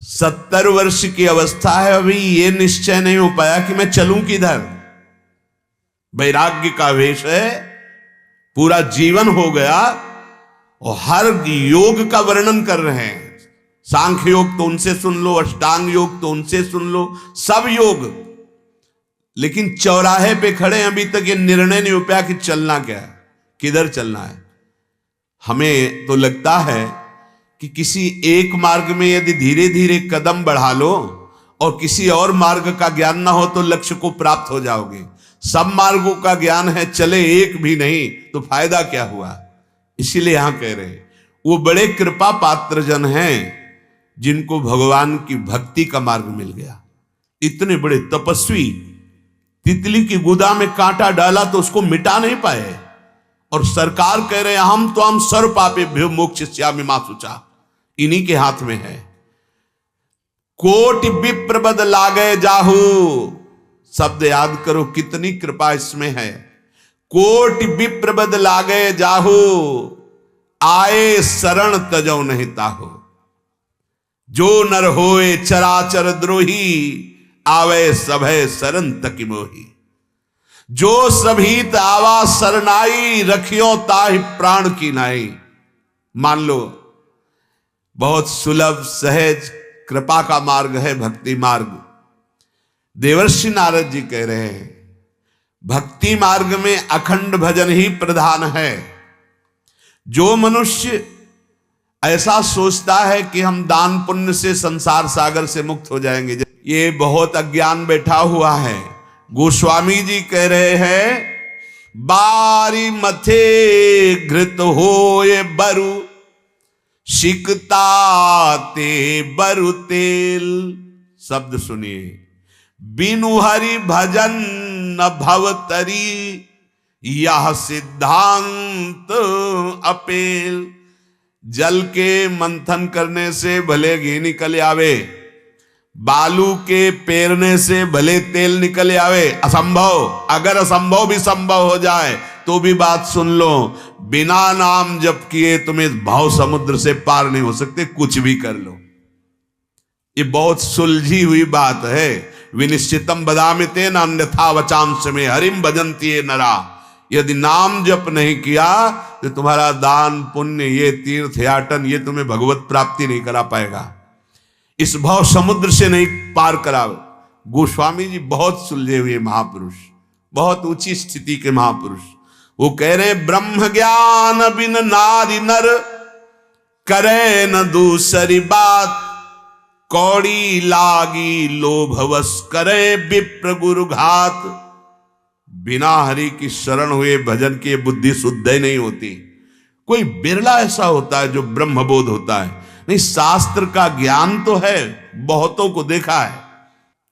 70 वर्ष की अवस्था है, अभी ये निश्चय नहीं हो पाया कि मैं चलूं किधर। वैराग्य का वेश है, पूरा जीवन हो गया और हर योग का वर्णन कर रहे हैं। सांख्य योग तो उनसे सुन लो, अष्टांग योग तो उनसे सुन लो, सब योग, लेकिन चौराहे पे खड़े हैं, अभी तक ये निर्णय नहीं हो पाया कि चलना क्या है, किधर चलना है। हमें तो लगता है कि किसी एक मार्ग में यदि धीरे धीरे कदम बढ़ा लो और किसी और मार्ग का ज्ञान ना हो तो लक्ष्य को प्राप्त हो जाओगे। सब मार्गों का ज्ञान है, चले एक भी नहीं तो फायदा क्या हुआ। इसीलिए यहां कह रहे हैं वो बड़े कृपा पात्र जन हैं जिनको भगवान की भक्ति का मार्ग मिल गया। इतने बड़े तपस्वी, तितली की गुदा में कांटा डाला तो उसको मिटा नहीं पाए, और सरकार कह रहे हैं हम तो हम सर्व पापेभ्यो मोक्षयिष्यामि मा शुचा, इन्हीं के हाथ में है। कोटि विप्र बद लागे जाहू, शब्द याद करो कितनी कृपा इसमें है। कोटि विप्र बद लागे जाहू, आए शरण तजौ नहीं ताहू। जो नर होए चराचर द्रोही, आवे सभय शरण तकि मोही। जो सभीत आवा सरनाई, रखियो ताहि प्राण की नाई। मान लो बहुत सुलभ सहज कृपा का मार्ग है भक्ति मार्ग। देवर्षि नारद जी कह रहे हैं भक्ति मार्ग में अखंड भजन ही प्रधान है। जो मनुष्य ऐसा सोचता है कि हम दान पुण्य से संसार सागर से मुक्त हो जाएंगे, ये बहुत अज्ञान बैठा हुआ है। गोस्वामी जी कह रहे हैं बारी मथे घृत होए बरु, सिकता ते बरु तेल। शब्द सुनिए, बिनु हरि भजन न भवतरी, यह सिद्धांत अपेल। जल के मंथन करने से भले घी निकल आवे, बालू के पेरने से भले तेल निकल आवे, असंभव। अगर असंभव भी संभव हो जाए तो भी बात सुन लो, बिना नाम जप किए तुम इस भाव समुद्र से पार नहीं हो सकते, कुछ भी कर लो। ये बहुत सुलझी हुई बात है। विनिश्चितम बदामि तेन अन्यथा वचांस में हरिम भजन्ति ये नरा। यदि नाम जप नहीं किया तो तुम्हारा दान पुण्य, ये तीर्थ याटन, ये तुम्हें भगवत प्राप्ति नहीं करा पाएगा, इस भाव समुद्र से नहीं पार करावे। गोस्वामी जी बहुत सुलझे हुए महापुरुष, बहुत ऊंची स्थिति के महापुरुष। वो कह रहे ब्रह्म ज्ञान बिन नारी नर, करे न दूसरी बात। कौड़ी लागी लोभवश, करे विप्र गुरु घात। बिना हरि की शरण हुए भजन की बुद्धि शुद्ध ही नहीं होती। कोई बिरला ऐसा होता है जो ब्रह्मबोध होता है, नहीं शास्त्र का ज्ञान तो है, बहुतों को देखा है।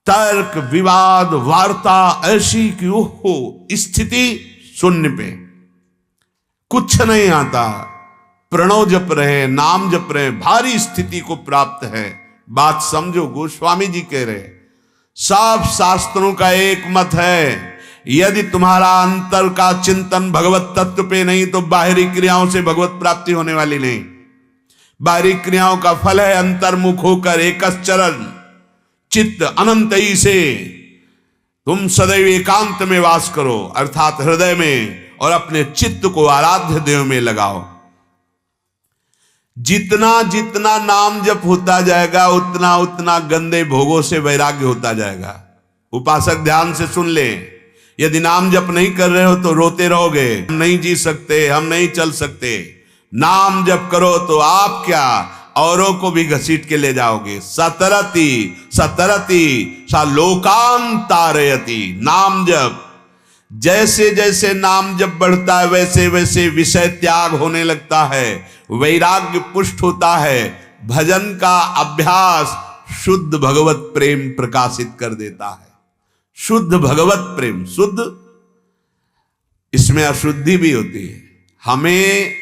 तर्क विवाद वार्ता ऐसी कि ओहो स्थिति शून्य पे, कुछ नहीं आता, प्रणव जप रहे, नाम जप रहे, भारी स्थिति को प्राप्त है। बात समझो, गोस्वामी जी कह रहे सब शास्त्रों का एक मत है, यदि तुम्हारा अंतर का चिंतन भगवत तत्व पे नहीं तो बाहरी क्रियाओं से भगवत प्राप्ति होने वाली नहीं। बाहरी क्रियाओं का फल है अंतर्मुख होकर एकश्चरण चित्त अनंत ही से तुम सदैव एकांत में वास करो, अर्थात हृदय में, और अपने चित्त को आराध्य देव में लगाओ। जितना जितना नाम जप होता जाएगा उतना उतना गंदे भोगों से वैराग्य होता जाएगा। उपासक ध्यान से सुन ले, यदि नाम जप नहीं कर रहे हो तो रोते रहोगे, हम नहीं जी सकते, हम नहीं चल सकते। नाम जप करो तो आप क्या औरों को भी घसीट के ले जाओगे। सतरति सतरति सा लोकान तारयति। नाम जप, जैसे जैसे नाम जप बढ़ता है वैसे वैसे विषय त्याग होने लगता है, वैराग्य पुष्ट होता है, भजन का अभ्यास शुद्ध भगवत प्रेम प्रकाशित कर देता है। शुद्ध भगवत प्रेम, शुद्ध, इसमें अशुद्धि भी होती है। हमें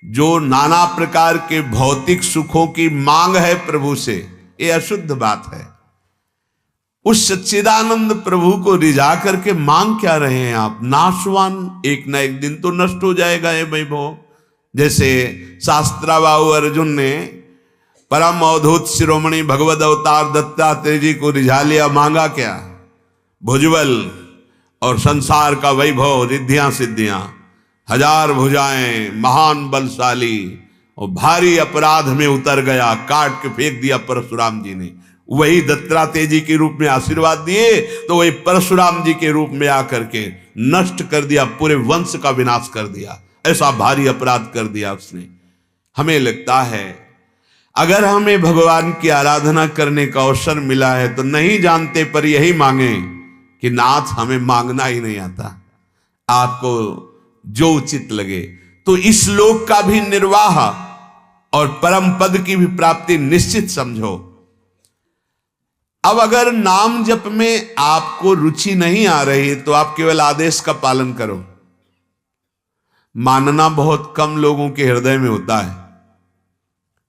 जो नाना प्रकार के भौतिक सुखों की मांग है प्रभु से, ये अशुद्ध बात है। उस सच्चिदानंद प्रभु को रिझा करके मांग क्या रहे हैं आप? नाशवान, एक ना एक दिन तो नष्ट हो जाएगा ये वैभव। जैसे शास्त्राबाहु अर्जुन ने परम अवधूत शिरोमणि भगवद अवतार दत्तात्रेय जी को रिझा लिया, मांगा क्या? भुजबल और संसार का वैभव, रिद्धियां सिद्धियां, 1000 भुजाएं, महान बलशाली, और भारी अपराध में उतर गया, काट के फेंक दिया परशुराम जी ने। वही दत्तात्रेय जी के रूप में आशीर्वाद दिए तो वही परशुराम जी के रूप में आकर के नष्ट कर दिया, पूरे वंश का विनाश कर दिया। ऐसा भारी अपराध कर दिया उसने। हमें लगता है अगर हमें भगवान की आराधना करने का अवसर मिला है तो नहीं जानते पर यही मांगे कि नाथ हमें मांगना ही नहीं आता, आपको जो उचित लगे। तो इस लोक का भी निर्वाह और परम पद की भी प्राप्ति निश्चित समझो। अब अगर नाम जप में आपको रुचि नहीं आ रही तो आप केवल आदेश का पालन करो। मानना बहुत कम लोगों के हृदय में होता है,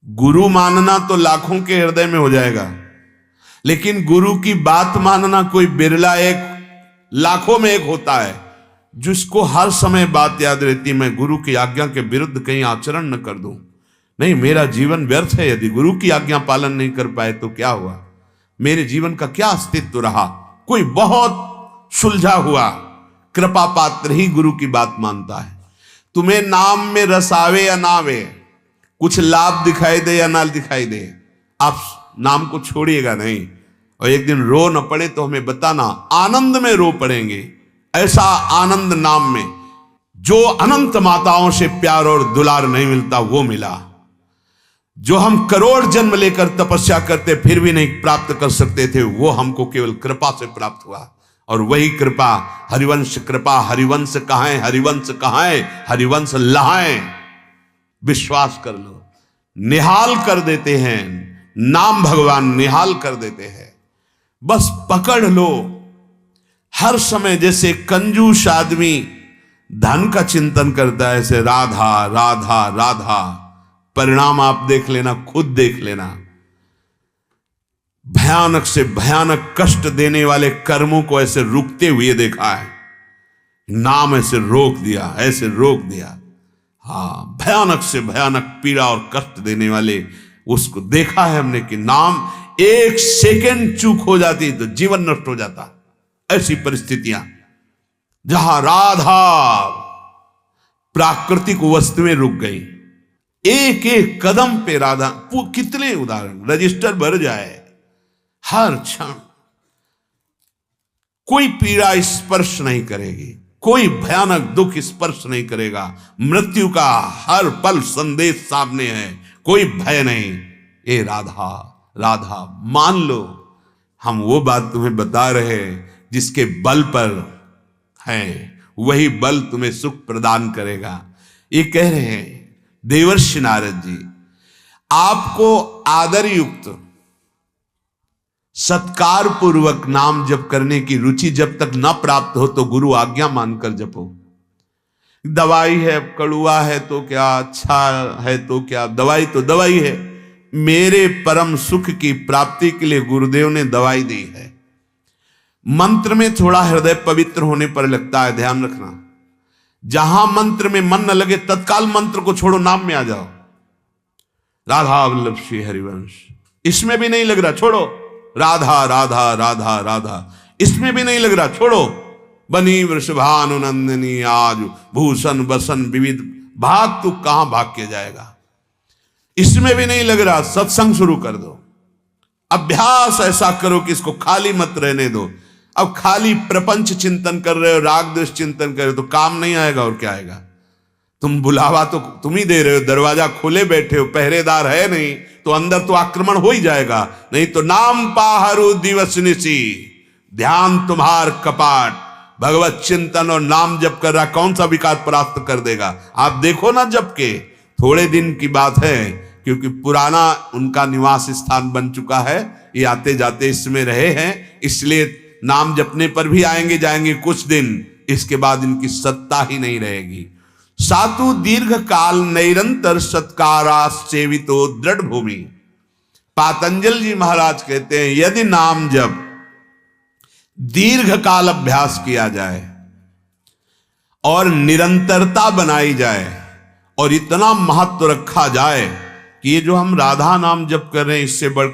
गुरु मानना तो लाखों के हृदय में हो जाएगा, लेकिन गुरु की बात मानना कोई बिरला, एक लाखों में एक होता है जिसको हर समय बात याद रहती, मैं गुरु की आज्ञा के विरुद्ध कहीं आचरण न कर दूं। नहीं, मेरा जीवन व्यर्थ है, यदि गुरु की आज्ञा पालन नहीं कर पाए तो क्या हुआ, मेरे जीवन का क्या अस्तित्व रहा। कोई बहुत सुलझा हुआ कृपा पात्र ही गुरु की बात मानता है। तुम्हें नाम में रस आवे या ना आवे, कुछ लाभ दिखाई दे या ना दिखाई दे, आप नाम को छोड़िएगा नहीं। और एक दिन रो न पड़े तो हमें बताना, आनंद में रो पड़ेंगे। ऐसा आनंद नाम में जो अनंत माताओं से प्यार और दुलार नहीं मिलता वो मिला, जो हम करोड़ जन्म लेकर तपस्या करते फिर भी नहीं प्राप्त कर सकते थे, वो हमको केवल कृपा से प्राप्त हुआ। और वही कृपा हरिवंश कृपा, हरिवंश कहां, हरिवंश कहां, हरिवंश लहाएं। विश्वास कर लो, निहाल कर देते हैं नाम, भगवान निहाल कर देते हैं। बस पकड़ लो हर समय। जैसे कंजूस आदमी धन का चिंतन करता है, ऐसे राधा राधा राधा। परिणाम आप देख लेना, खुद देख लेना। भयानक से भयानक कष्ट देने वाले कर्मों को ऐसे रुकते हुए देखा है। नाम ऐसे रोक दिया, ऐसे रोक दिया। हाँ, भयानक से भयानक पीड़ा और कष्ट देने वाले उसको देखा है हमने कि नाम एक सेकंड चूक हो जाती तो जीवन नष्ट हो जाता। ऐसी परिस्थितियां जहां राधा प्राकृतिक वस्तुएं रुक गई, एक एक कदम पे राधा। कितने उदाहरण, रजिस्टर भर जाए हर क्षण। कोई पीड़ा स्पर्श नहीं करेगी, कोई भयानक दुख स्पर्श नहीं करेगा। मृत्यु का हर पल संदेश सामने है, कोई भय नहीं। ए राधा राधा मान लो, हम वो बात तुम्हें बता रहे जिसके बल पर है, वही बल तुम्हें सुख प्रदान करेगा। ये कह रहे हैं देवर्षि नारद जी, आपको आदर युक्त सत्कार पूर्वक नाम जप करने की रुचि जब तक न प्राप्त हो तो गुरु आज्ञा मानकर जपो। दवाई है, कड़ुआ है तो क्या, अच्छा है तो क्या, दवाई तो दवाई है। मेरे परम सुख की प्राप्ति के लिए गुरुदेव ने दवाई दी है। मंत्र में थोड़ा हृदय पवित्र होने पर लगता है, ध्यान रखना। जहां मंत्र में मन न लगे तत्काल मंत्र को छोड़ो, नाम में आ जाओ। राधा वल्लभ श्री हरिवंश, इसमें भी नहीं लग रहा, छोड़ो। राधा राधा राधा राधा, इसमें भी नहीं लग रहा, छोड़ो। बनी वृषभानुनंदिनी आज भूषण बसन विविध, भाग तू कहां भाग के जाएगा। इसमें भी नहीं लग रहा, सत्संग शुरू कर दो। अभ्यास ऐसा करो कि इसको खाली मत रहने दो। अब खाली प्रपंच चिंतन कर रहे हो, राग द्वेष चिंतन कर रहे हो तो काम नहीं आएगा। और क्या आएगा? तुम बुलावा तो तुम ही दे रहे हो, दरवाजा खोले बैठे हो, पहरेदार है नहीं तो अंदर तो आक्रमण हो ही जाएगा। नहीं तो नाम पाहरू दिवस निशी, ध्यान तुम्हार कपाट। भगवत चिंतन और नाम जप कर रहा, कौन सा विकार परास्त कर देगा? आप देखो ना, जप के थोड़े दिन की बात है, क्योंकि पुराना उनका निवास स्थान बन चुका है, ये आते जाते इसमें रहे हैं, इसलिए नाम जपने पर भी आएंगे जाएंगे कुछ दिन, इसके बाद इनकी सत्ता ही नहीं रहेगी। सातु दीर्घ काल निरंतर सत्कारा सेवितो दृढ़ भूमि। पातंजल जी महाराज कहते हैं, यदि नाम जप दीर्घ काल अभ्यास किया जाए और निरंतरता बनाई जाए और इतना महत्व रखा जाए कि ये जो हम राधा नाम जप कर रहे हैं इससे बढ़कर